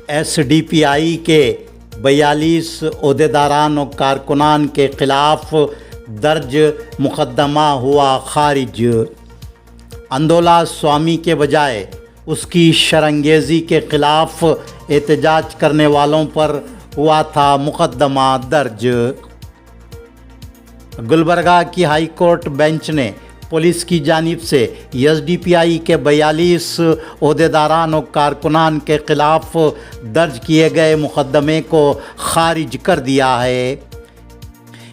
SDPI के 42 ओहदेदारान और कारकुनान के ख़िलाफ़ दर्ज मुकदमा हुआ खारिज। अंदोला स्वामी के बजाय उसकी शरंगेज़ी के ख़िलाफ़ एहतजाज करने वालों पर हुआ था मुकदमा दर्ज। गुलबर्गा की हाई कोर्ट बेंच ने पुलिस की जानिब से एसडीपीआई के 42 ओहदेदारान और कारकुनान के ख़िलाफ़ दर्ज किए गए मुकदमे को खारिज कर दिया है।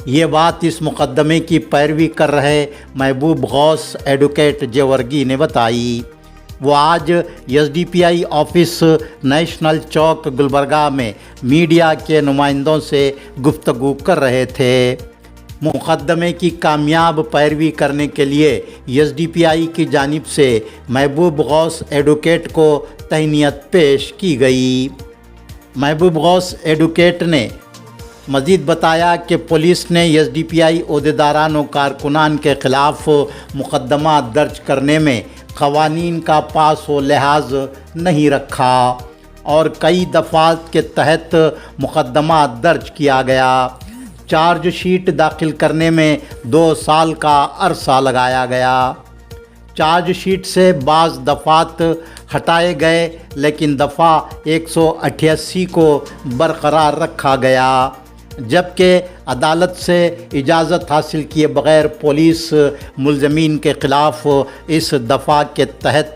ये बात इस मुकदमे की पैरवी कर रहे महबूब गौस एडवोकेट जेवर्गी ने बताई। वो आज एसडीपीआई ऑफिस नेशनल चौक गुलबर्गा में मीडिया के नुमाइंदों से गुफ्तगू कर रहे थे। मुकदमे की कामयाब पैरवी करने के लिए एसडीपीआई की जानिब से महबूब गौस एडवोकेट को तहनीत पेश की गई। महबूब गौस एडवोकेट ने मज़ीद बताया कि पुलिस ने एसडीपीआई ओहदेदारान और कारकुनान के ख़िलाफ़ मुकदमा दर्ज करने में क़वानीन का पास व लिहाज नहीं रखा और कई दफ़ात के तहत मुकदमा दर्ज किया गया। चार्जशीट दाखिल करने में 2 साल का अरसा लगाया गया। चार्जशीट से बाज़ दफ़ात हटाए गए, लेकिन दफ़ा 188 को बरकरार रखा गया, जबकि अदालत से इजाज़त हासिल किए बग़ैर पुलिस मुलज़मीन के ख़िलाफ़ इस दफ़ा के तहत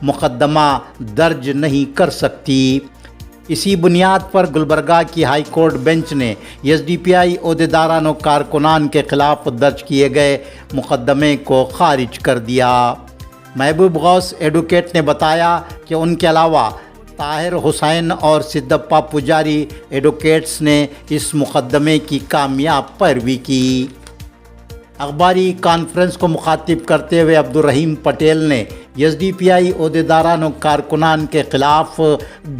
मुकदमा दर्ज नहीं कर सकती। इसी बुनियाद पर गुलबर्गा की हाई कोर्ट बेंच ने एसडीपीआई ओहदेदारान और कारकुनान के ख़िलाफ़ दर्ज किए गए मुकदमे को खारिज कर दिया। महबूब गौस एडवोकेट ने बताया कि उनके अलावा ताहिर हुसैन और सिद्धप्पा पुजारी एडवोकेट्स ने इस मुकदमे की कामयाब पैरवी की। अखबारी कॉन्फ्रेंस को मुखातिब करते हुए अब्दुर्रहीम पटेल ने एसडीपीआई ओहदेदारान और कारकुनान के ख़िलाफ़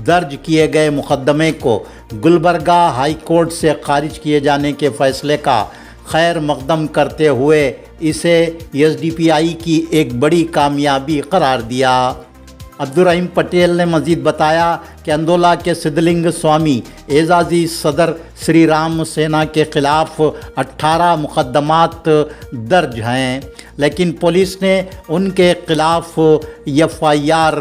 दर्ज किए गए मुकदमे को गुलबर्गा हाई कोर्ट से खारिज किए जाने के फ़ैसले का खैर मकदम करते हुए इसे एसडीपीआई की एक बड़ी कामयाबी करार दिया। अब्दुर्रहीम पटेल ने मज़ीद बताया कि अंदोला के सिद्धलिंग स्वामी एजाज़ी सदर श्री राम सेना के ख़िलाफ़ 18 मुकदमात दर्ज हैं, लेकिन पुलिस ने उनके ख़िलाफ़ एफआईआर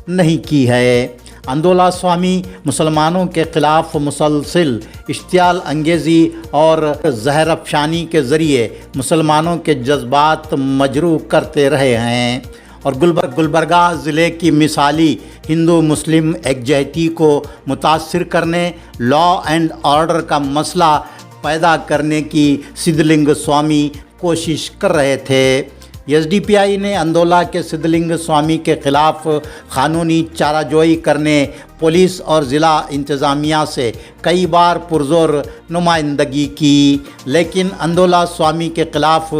नहीं की है। अंदोला स्वामी मुसलमानों के ख़िलाफ़ मुसलसिल इश्तियाल अंगेज़ी और जहर अफशानी के ज़रिए मुसलमानों के जज्बात मजरूह करते रहे हैं और गुलबर्गा ज़िले की मिसाली हिंदू मुस्लिम एकजहती को मुतासिर करने, लॉ एंड ऑर्डर का मसला पैदा करने की सिद्धलिंग स्वामी कोशिश कर रहे थे। एसडीपीआई ने अंदोला के सिद्धलिंग स्वामी के ख़िलाफ़ क़ानूनी चाराजोई करने पुलिस और ज़िला इंतज़ामिया से कई बार पुरज़ोर नुमाइंदगी की, लेकिन अंदोला स्वामी के ख़िलाफ़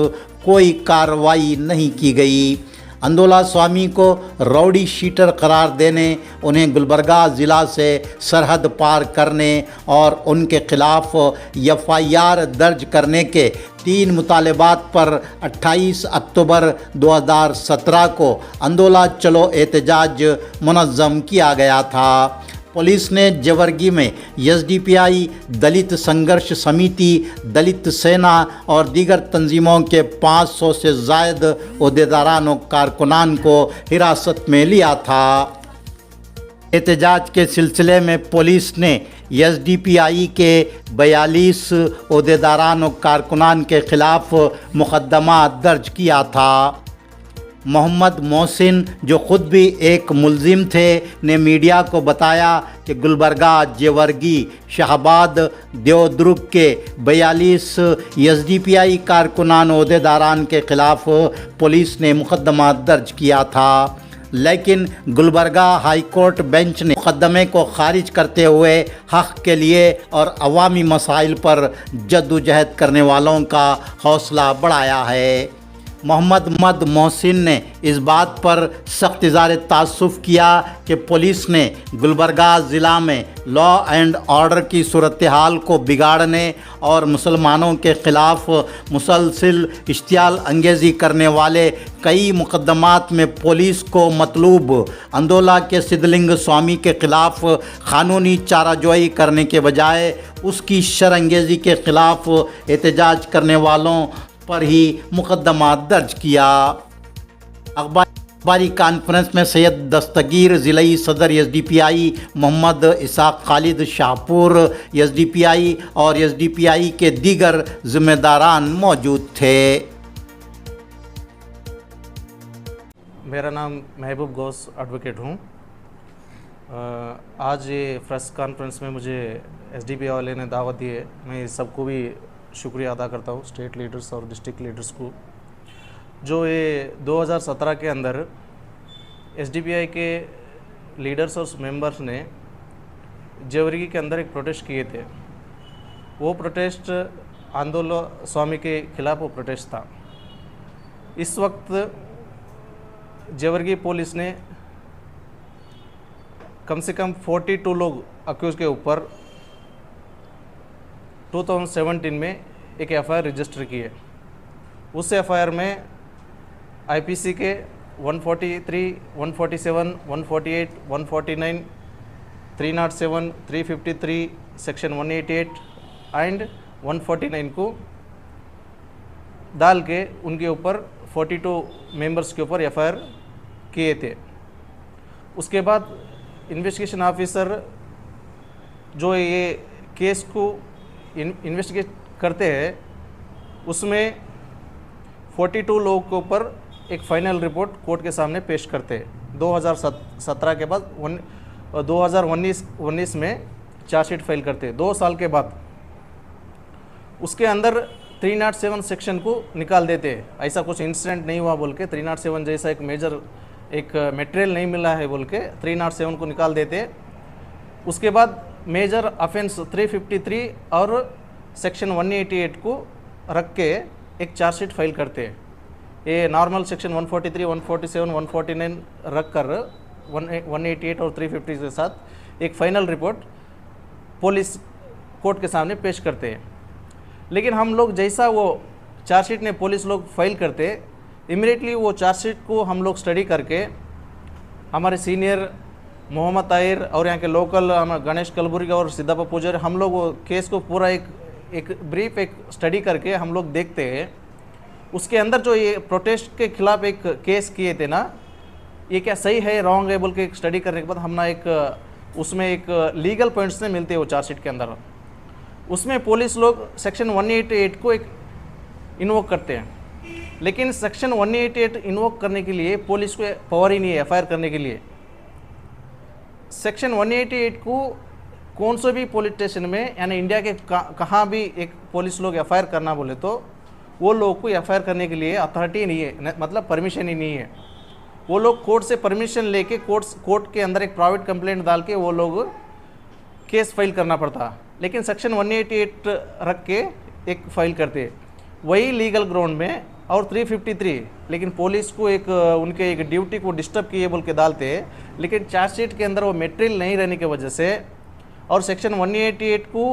कोई कार्रवाई नहीं की गई। अंदोला स्वामी को रौडी शीटर करार देने, उन्हें गुलबर्गा ज़िला से सरहद पार करने और उनके ख़िलाफ़ एफआईआर दर्ज करने के 3 मुतालबात पर 28 अक्टूबर 2017 को अंदोला चलो एहतजाज मुनज़्ज़म किया गया था। पुलिस ने जेवर्गी में एसडीपीआई, दलित संघर्ष समिति, दलित सेना और दीगर तंजीमों के 500 से ज़ायद ओहदेदारान और कारकुनान को हिरासत में लिया था। एहतजाज के सिलसिले में पुलिस ने एसडीपीआई के 42 ओहदेदारान और कारकुनान के ख़िलाफ़ मुकदमा दर्ज किया था। मोहम्मद मोहसिन, जो ख़ुद भी एक मुलजिम थे, ने मीडिया को बताया कि गुलबर्गा, जेवर्गी, शाहबाद, देवदुर्ग के 42 एसडीपीआई कारकुनान ओहदेदारान के ख़िलाफ़ पुलिस ने मुकदमा दर्ज किया था, लेकिन गुलबर्गा हाई कोर्ट बेंच ने मुकदमे को खारिज करते हुए हक़ के लिए और अवामी मसाइल पर जद्दोजहद करने वालों का हौसला बढ़ाया है। मोहम्मद मोहसिन ने इस बात पर सख्त इज़हार तासुफ़ किया कि पुलिस ने गुलबर्गा ज़िला में लॉ एंड ऑर्डर की सूरत हाल को बिगाड़ने और मुसलमानों के ख़िलाफ़ मुसलसिल इश्तियाल अंगेज़ी करने वाले कई मुकदमात में पुलिस को मतलूब अंदोला के सिद्धलिंग स्वामी के ख़िलाफ़ क़ानूनी चाराजोई करने के बजाय उसकी शरअंगेज़ी के ख़िलाफ़ एहतजाज करने वालों पर ही मुकदमा दर्ज किया। अखबारी कॉन्फ्रेंस में सैयद दस्तगीर ज़िलई सदर एसडीपीआई मोहम्मद इसाक खालिद शाहपुर एसडीपीआई और एसडीपीआई के दीगर ज़िम्मेदारान मौजूद थे। मेरा नाम महबूब गौस एडवोकेट हूँ। आज ये प्रेस कॉन्फ्रेंस में मुझे एसडीपीआई वाले ने दावत दी है। मैं सबको भी शुक्रिया अदा करता हूँ, स्टेट लीडर्स और डिस्ट्रिक्ट लीडर्स को, जो ये 2017 के अंदर एसडीपीआई के लीडर्स और मेंबर्स ने जेवरगी के अंदर एक प्रोटेस्ट किए थे। वो प्रोटेस्ट अंदोला स्वामी के खिलाफ वो प्रोटेस्ट था। इस वक्त जेवरगी पुलिस ने कम से कम 42 लोग अक्यूज़ के ऊपर 2017 में एक एफआईआर रजिस्टर की है। उस एफआईआर में आईपीसी के 143, 147, 148, 149, 307, 353, सेक्शन 188 एंड 149 को डाल के उनके ऊपर 42 मेंबर्स के ऊपर एफआईआर किए थे। उसके बाद इन्वेस्टिगेशन ऑफिसर जो ये केस को इन्वेस्टिगेट करते हैं, उसमें 42 लोगों के ऊपर एक फ़ाइनल रिपोर्ट कोर्ट के सामने पेश करते हैं। 2017 के बाद 2019 में चार्जशीट फाइल करते हैं 2 साल के बाद। उसके अंदर 307 सेक्शन को निकाल देते हैं। ऐसा कुछ इंसिडेंट नहीं हुआ बोल के 307 जैसा एक मेजर एक मटेरियल नहीं मिला है बोल के 307 को निकाल देते हैं। उसके बाद मेजर ऑफेंस 353 और सेक्शन 188 को रख के एक चार्जशीट फाइल करते हैं। ये नॉर्मल सेक्शन 143, 147, 149 रख कर 188 और 350 के साथ एक फ़ाइनल रिपोर्ट पुलिस कोर्ट के सामने पेश करते हैं। लेकिन हम लोग जैसा वो चार्जशीट ने पुलिस लोग फाइल करते, इमीडिएटली वो चार्जशीट को हम लोग स्टडी करके हमारे सीनियर मोहम्मद ताहिर और यहाँ के लोकल गणेश कलबुर्गी और सिद्धप्पा पुजारी, हम लोग वो केस को पूरा एक ब्रीफ एक स्टडी करके हम लोग देखते हैं। उसके अंदर जो ये प्रोटेस्ट के खिलाफ एक केस किए थे ना, ये क्या सही है रॉन्ग है बोल के एक स्टडी करने के बाद हम ना एक उसमें एक लीगल पॉइंट्स ने मिलते हैं वो चार्जशीट के अंदर। उसमें पुलिस लोग सेक्शन 188 को एक इन्वोक करते हैं, लेकिन सेक्शन 188 इन्वोक करने के लिए पुलिस को पावर ही नहीं है एफआईआर करने के लिए। सेक्शन 188 को कौन से भी पुलिस स्टेशन में यानी इंडिया के कहाँ भी एक पुलिस लोग एफआईआर करना बोले तो वो लोग को एफआईआर करने के लिए अथॉरिटी नहीं है, मतलब परमिशन ही नहीं है। वो लोग कोर्ट से परमिशन लेके कोर्ट के अंदर एक प्राइवेट कंप्लेंट डाल के वो लोग केस फाइल करना पड़ता। लेकिन सेक्शन 188 रख के एक फाइल करते वही लीगल ग्राउंड में, और 353 लेकिन पुलिस को एक उनके एक ड्यूटी को डिस्टर्ब किए बोल के डालते हैं। लेकिन चार्जशीट के अंदर वो मटेरियल नहीं रहने की वजह से और सेक्शन 188 को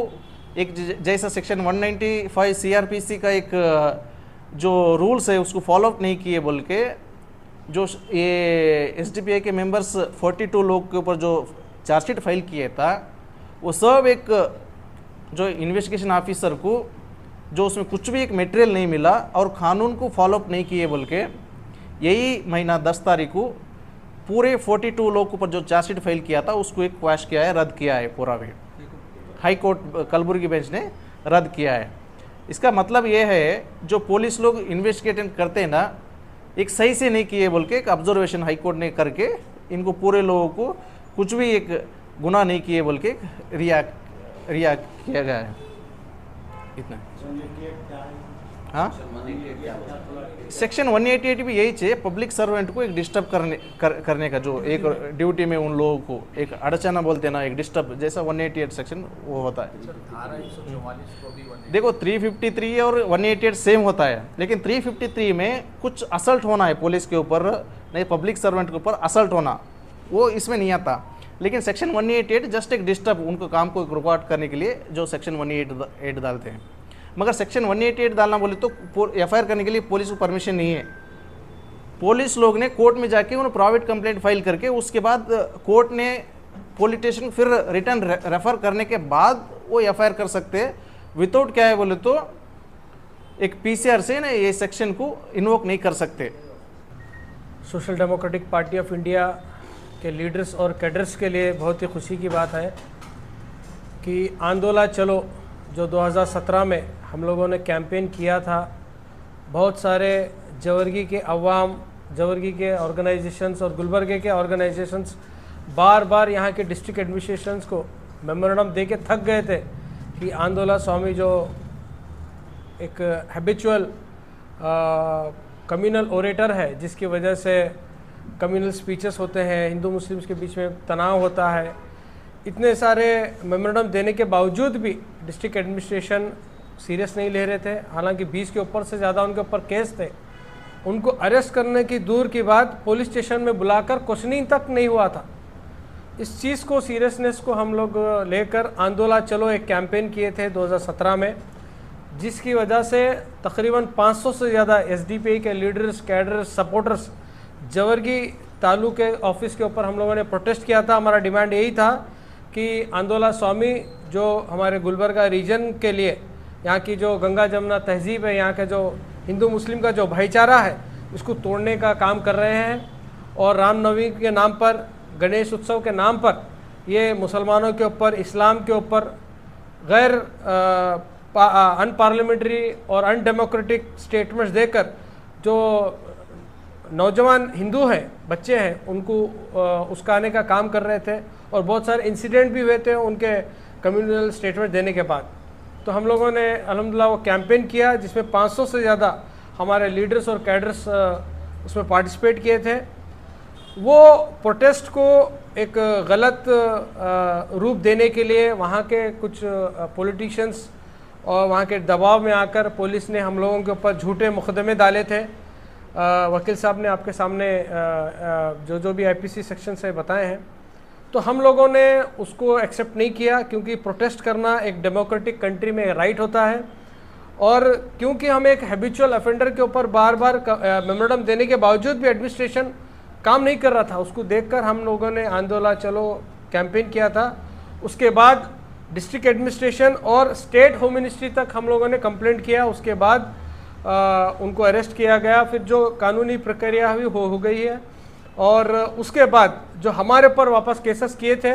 एक जैसा सेक्शन 195 सीआरपीसी का एक जो रूल्स है उसको फॉलोअप नहीं किए बोल के जो ये एसडीपीआई के मेंबर्स 42 लोग के ऊपर जो चार्जशीट फाइल किया था, वो सब एक जो इन्वेस्टिगेशन ऑफिसर को जो उसमें कुछ भी एक मटेरियल नहीं मिला और कानून को फॉलोअप नहीं किए बोल के यही महीना 10 तारीख को पूरे 42 लोग के ऊपर जो चार्जशीट फाइल किया था उसको एक क्वैश किया है, रद्द किया है। पूरा भी हाई कोर्ट कलबुर्गी बेंच ने रद्द किया है। इसका मतलब ये है जो पुलिस लोग इन्वेस्टिगेशन करते हैं ना, एक सही से नहीं किए बोल के एक ऑब्जर्वेशन हाई कोर्ट ने करके इनको पूरे लोगों को कुछ भी एक गुनाह नहीं किए बोल के रिया किया गया है। इतना हाँ, सेक्शन 188 भी यही चाहिए, पब्लिक सर्वेंट को एक डिस्टर्ब करने का, जो एक ड्यूटी में उन लोगों को एक अड़चना बोलते हैं ना, एक डिस्टर्ब जैसा 188 सेक्शन वो होता है। देखो 353 और 188 सेम होता है, लेकिन 353 में कुछ असल्ट होना है पुलिस के ऊपर, नहीं पब्लिक सर्वेंट के ऊपर असल्ट होना, वो इसमें नहीं आता। लेकिन सेक्शन 188 जस्ट एक डिस्टर्ब, उनको काम को रिकॉर्ड करने के लिए जो सेक्शन 188 डालते हैं। मगर सेक्शन 188 डालना बोले तो एफआईआर करने के लिए पुलिस को परमिशन नहीं है। पुलिस लोग ने कोर्ट में जाके उन्हें प्राइवेट कंप्लेंट फाइल करके उसके बाद कोर्ट ने पुलिस स्टेशन फिर रिटर्न रेफर करने के बाद वो एफआईआर कर सकते हैं। विदाउट क्या है बोले तो एक पीसीआर से ना ये सेक्शन को इन्वोक नहीं कर सकते। Social democratic party of India के लीडर्स और कैडर्स के लिए बहुत ही खुशी की बात है कि आंदोलन चलो जो 2017 में हम लोगों ने कैंपेन किया था, बहुत सारे जवर्गी के अवाम, जवर्गी के ऑर्गेनाइजेशंस और गुलबर्गे के ऑर्गेनाइजेशंस बार बार यहाँ के डिस्ट्रिक्ट एडमिनिस्ट्रेशंस को मेमोरेंडम दे के थक गए थे कि आंदोलन स्वामी जो एक हैबिचुअल कम्युनल ओरेटर है, जिसकी वजह से कम्युनल स्पीचेस होते हैं, हिंदू मुस्लिम्स के बीच में तनाव होता है, इतने सारे मेमोरेंडम देने के बावजूद भी डिस्ट्रिक्ट एडमिनिस्ट्रेशन सीरियस नहीं ले रहे थे। हालांकि 20 के ऊपर से ज़्यादा उनके ऊपर केस थे। उनको अरेस्ट करने की दूर की बात, पुलिस स्टेशन में बुलाकर क्वेश्चनिंग तक नहीं हुआ था। इस चीज़ को, सीरियसनेस को हम लोग लेकर आंदोलन चलो एक कैंपेन किए थे 2017 में, जिसकी वजह से तकरीबन 500 से ज़्यादा एसडीपीआई के लीडर्स, कैडर्स, सपोर्टर्स जवर्गी तालुक के ऑफिस के ऊपर हम लोगों ने प्रोटेस्ट किया था। हमारा डिमांड यही था कि आंदोलन स्वामी जो हमारे गुलबर्गा रीजन के लिए, यहाँ की जो गंगा जमुना तहजीब है, यहाँ का जो हिंदू मुस्लिम का जो भाईचारा है, इसको तोड़ने का काम कर रहे हैं। और रामनवमी के नाम पर, गणेश उत्सव के नाम पर ये मुसलमानों के ऊपर, इस्लाम के ऊपर गैर अनपार्लियामेंट्री और अनडेमोक्रेटिक स्टेटमेंट्स देकर जो नौजवान हिंदू हैं, बच्चे हैं, उनको उस्काने का काम कर रहे थे। और बहुत सारे इंसिडेंट भी हुए थे उनके कम्युनल स्टेटमेंट देने के बाद। तो हम लोगों ने अल्हम्दुलिल्लाह वो कैंपेन किया, जिसमें 500 से ज़्यादा हमारे लीडर्स और कैडर्स उसमें पार्टिसिपेट किए थे। वो प्रोटेस्ट को एक गलत रूप देने के लिए वहाँ के कुछ पॉलिटिशियंस और वहाँ के दबाव में आकर पुलिस ने हम लोगों के ऊपर झूठे मुकदमे डाले थे। वकील साहब ने आपके सामने जो भी आईपीसी सेक्शन से बताए हैं। तो हम लोगों ने उसको एक्सेप्ट नहीं किया, क्योंकि प्रोटेस्ट करना एक डेमोक्रेटिक कंट्री में राइट होता है। और क्योंकि हम एक हैबिचुअल ऑफेंडर के ऊपर बार बार मेमोरेंडम देने के बावजूद भी एडमिनिस्ट्रेशन काम नहीं कर रहा था, उसको देखकर हम लोगों ने आंदोलन चलो कैंपेन किया था। उसके बाद डिस्ट्रिक्ट एडमिनिस्ट्रेशन और स्टेट होम मिनिस्ट्री तक हम लोगों ने कंप्लेंट किया। उसके बाद उनको अरेस्ट किया गया। फिर जो कानूनी प्रक्रिया हुई हो गई है। और उसके बाद जो हमारे ऊपर वापस केसेस किए थे,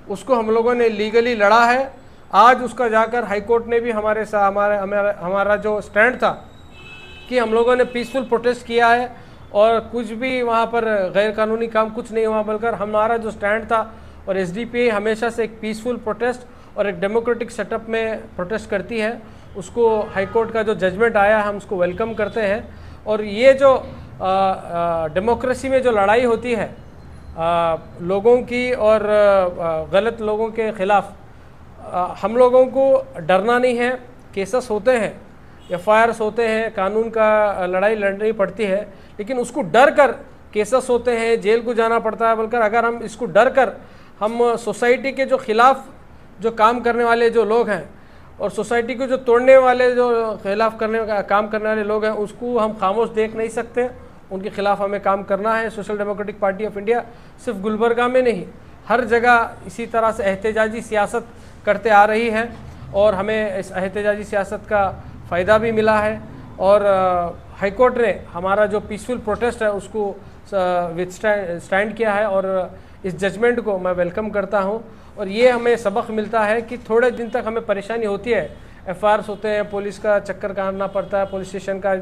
उसको हम लोगों ने लीगली लड़ा है। आज उसका जाकर हाई कोर्ट ने भी हमारा जो स्टैंड था कि हम लोगों ने पीसफुल प्रोटेस्ट किया है और कुछ भी वहाँ पर गैर कानूनी काम कुछ नहीं हुआ, बल्कि हमारा जो स्टैंड था, और एसडीपीआई हमेशा से एक पीसफुल प्रोटेस्ट और एक डेमोक्रेटिक सेटअप में प्रोटेस्ट करती है। उसको हाई कोर्ट का जो जजमेंट आया है हम उसको वेलकम करते हैं। और ये जो डेमोक्रेसी में जो लड़ाई होती है लोगों की और गलत लोगों के ख़िलाफ़, हम लोगों को डरना नहीं है। केसेस होते हैं, एफआईआर्स होते हैं, कानून का लड़ाई लड़नी पड़ती है, लेकिन उसको डर कर केसेस होते हैं, जेल को जाना पड़ता है। बल्कि अगर हम इसको डर कर हम सोसाइटी के जो खिलाफ़ जो काम करने वाले जो लोग हैं और सोसाइटी को जो तोड़ने वाले जो खिलाफ काम करने वाले लोग हैं, उसको हम खामोश देख नहीं सकते। उनके खिलाफ हमें काम करना है। Social democratic party of India सिर्फ गुलबर्गा में नहीं, हर जगह इसी तरह से एहतजाजी सियासत करते आ रही है और हमें इस एहतजाजी सियासत का फ़ायदा भी मिला है। और हाई कोर्ट ने हमारा जो पीसफुल प्रोटेस्ट है उसको स्टैंड किया है और इस जजमेंट को मैं वेलकम करता हूं। और ये हमें सबक मिलता है कि थोड़े दिन तक हमें परेशानी होती है, एफआईआर्स होते हैं, पुलिस का चक्कर काटना पड़ता है, पुलिस स्टेशन का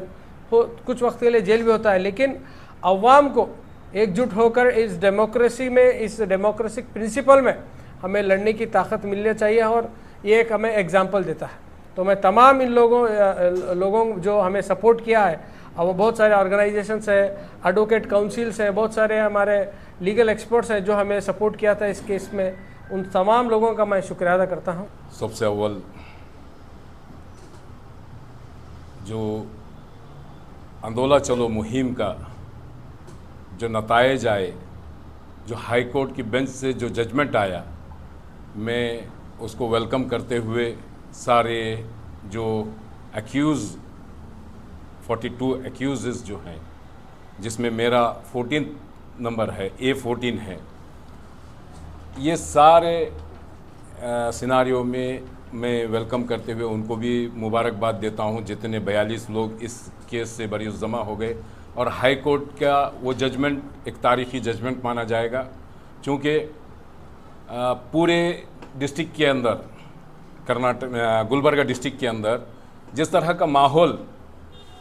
कुछ वक्त के लिए जेल भी होता है, लेकिन अवाम को एकजुट होकर इस डेमोक्रेसी में, इस डेमोक्रेटिक प्रिंसिपल में हमें लड़ने की ताकत मिलनी चाहिए। और ये एक हमें एग्जाम्पल देता है। तो मैं तमाम इन लोगों जो हमें सपोर्ट किया है, अब वो बहुत सारे ऑर्गेनाइजेशंस है, एडवोकेट काउंसिल्स हैं, बहुत सारे हमारे लीगल एक्सपर्ट्स हैं जो हमें सपोर्ट किया था इस केस में, उन तमाम लोगों का मैं शुक्रिया अदा करता हूँ। सबसे अव्वल जो आंदोलन चलो मुहिम का जो नतायज आए, जो हाई कोर्ट की बेंच से जो जजमेंट आया, मैं उसको वेलकम करते हुए सारे जो एक्यूज़ 42 एक्यूज़ जो हैं, जिसमें मेरा 14 नंबर है, A14 है, ये सारे सिनारियों में मैं वेलकम करते हुए उनको भी मुबारकबाद देता हूँ जितने 42 लोग इस केस से बरीउज़ जमा हो गए। और हाई कोर्ट का वो जजमेंट एक तारीख़ी जजमेंट माना जाएगा, क्योंकि पूरे डिस्ट्रिक्ट के अंदर, कर्नाटक गुलबर्गा डिस्ट्रिक्ट के अंदर जिस तरह का माहौल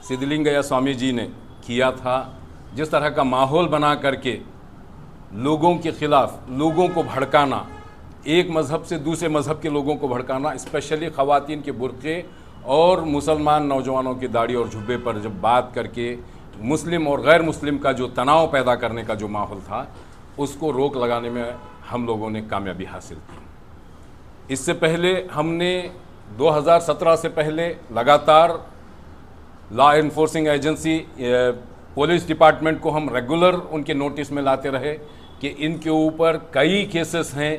सिद्धलिंगय्या स्वामी जी ने किया था, जिस तरह का माहौल बना करके लोगों के ख़िलाफ़ लोगों को भड़काना, एक मज़हब से दूसरे मज़हब के लोगों को भड़काना, स्पेशली ख़वातीन के बुर्क़े और मुसलमान नौजवानों की दाढ़ी और जुब्बे पर जब बात करके मुस्लिम और गैर मुस्लिम का जो तनाव पैदा करने का जो माहौल था, उसको रोक लगाने में हम लोगों ने कामयाबी हासिल की। इससे पहले हमने 2017 से पहले लगातार law enforcing agency police department को हम रेगुलर उनके नोटिस में लाते रहे कि इनके ऊपर कई केसेस हैं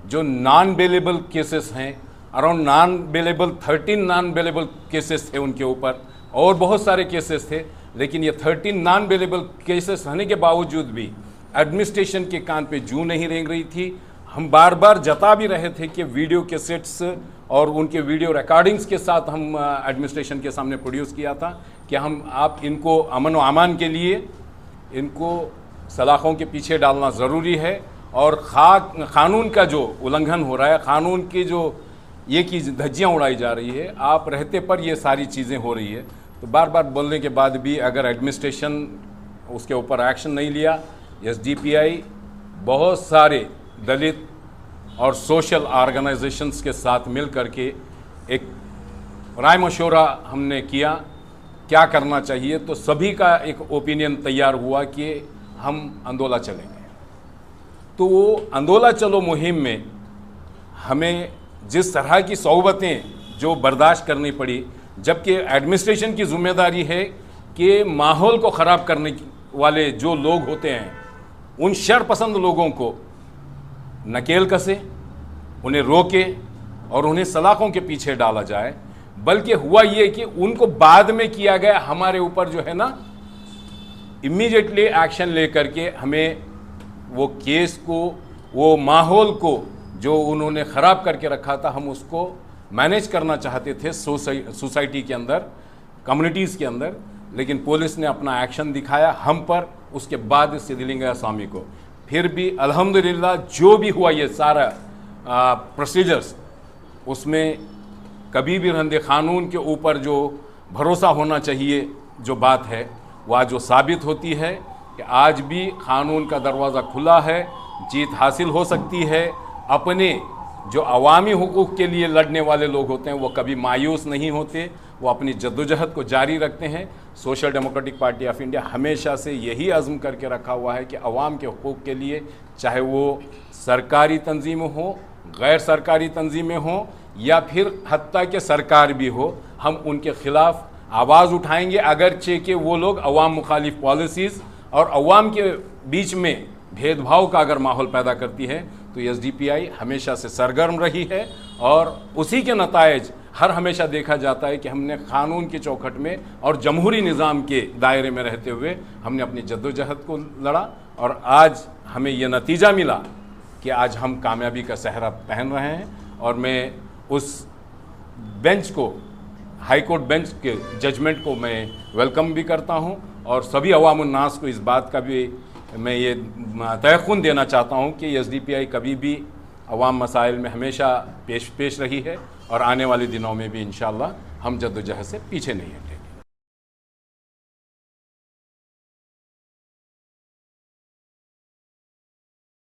जो नॉन बेलेबल केसेस हैं, around non bailable 13 non bailable cases थे उनके ऊपर, और बहुत सारे केसेस थे, लेकिन ये 13 नॉन बेलेबल केसेस होने के बावजूद भी एडमिनिस्ट्रेशन के कान पे जूं नहीं रेंग रही थी। हम बार बार जता भी रहे थे कि वीडियो कैसेट्स और उनके वीडियो रिकॉर्डिंग्स के साथ हम एडमिनिस्ट्रेशन के सामने प्रोड्यूस किया था कि आप इनको अमन व अमान के लिए इनको सलाखों के पीछे डालना ज़रूरी है, और कानून का जो उल्लंघन हो रहा है, कानून की जो ये की धज्जियाँ उड़ाई जा रही है, आप रहते पर ये सारी चीज़ें हो रही है। तो बार बार बोलने के बाद भी अगर एडमिनिस्ट्रेशन उसके ऊपर एक्शन नहीं लिया, SDPI बहुत सारे दलित और सोशल ऑर्गेनाइजेशंस के साथ मिल करके एक राय मशवरा हमने किया क्या करना चाहिए, तो सभी का एक ओपिनियन तैयार हुआ कि हम आंदोलन चलेंगे। तो वो आंदोलन चलो मुहिम में हमें जिस तरह की सौबतें जो बर्दाश्त करनी पड़ी, जबकि एडमिनिस्ट्रेशन की जिम्मेदारी है कि माहौल को ख़राब करने वाले जो लोग होते हैं उन शरपसंद लोगों को नकेल कसे, उन्हें रोके और उन्हें सलाखों के पीछे डाला जाए। बल्कि हुआ ये कि उनको बाद में किया गया हमारे ऊपर जो है ना, इमीडिएटली एक्शन लेकर के हमें वो केस को, वो माहौल को जो उन्होंने ख़राब करके रखा था, हम उसको मैनेज करना चाहते थे सोसाइटी के अंदर, कम्युनिटीज़ के अंदर, लेकिन पुलिस ने अपना एक्शन दिखाया हम पर, उसके बाद सिद्धलिंगय्या स्वामी को। फिर भी अल्हम्दुलिल्लाह जो भी हुआ ये सारा प्रोसीजर्स, उसमें कभी भी रंदे क़ानून के ऊपर जो भरोसा होना चाहिए जो बात है, वह जो साबित होती है कि आज भी क़ानून का दरवाज़ा खुला है, जीत हासिल हो सकती है। अपने जो अवामी हुकूक़ के लिए लड़ने वाले लोग होते हैं वो कभी मायूस नहीं होते, वो अपनी जद्दोजहद को जारी रखते हैं। Social democratic party of India हमेशा से यही अज़्म करके रखा हुआ है कि अवाम के हुकूक़ के लिए, चाहे वो सरकारी तंजीमें हों, गैर सरकारी तंजीमें हों, या फिर हत्ता के सरकार भी हो, हम उनके ख़िलाफ़ आवाज़ उठाएंगे, अगरचे कि वो लोग अवाम मुखालिफ पॉलिसीज़ और अवाम के बीच में भेदभाव का अगर माहौल पैदा करती है। तो SDPI हमेशा से सरगर्म रही है और उसी के नतायज हर हमेशा देखा जाता है कि हमने क़ानून की चौखट में और जमहूरी निज़ाम के दायरे में रहते हुए हमने अपनी जद्दोजहद को लड़ा, और आज हमें यह नतीजा मिला कि आज हम कामयाबी का सहरा पहन रहे हैं। और मैं उस बेंच को, हाई कोर्ट बेंच के जजमेंट को मैं वेलकम भी करता हूं, और सभी अवामुन नास को इस बात का भी मैं ये तयक़ुन देना चाहता हूं कि SDPI कभी भी अवाम मसाइल में हमेशा पेश रही है, और आने वाले दिनों में भी इंशाअल्लाह हम जद्दोजहद से पीछे नहीं हटेंगे।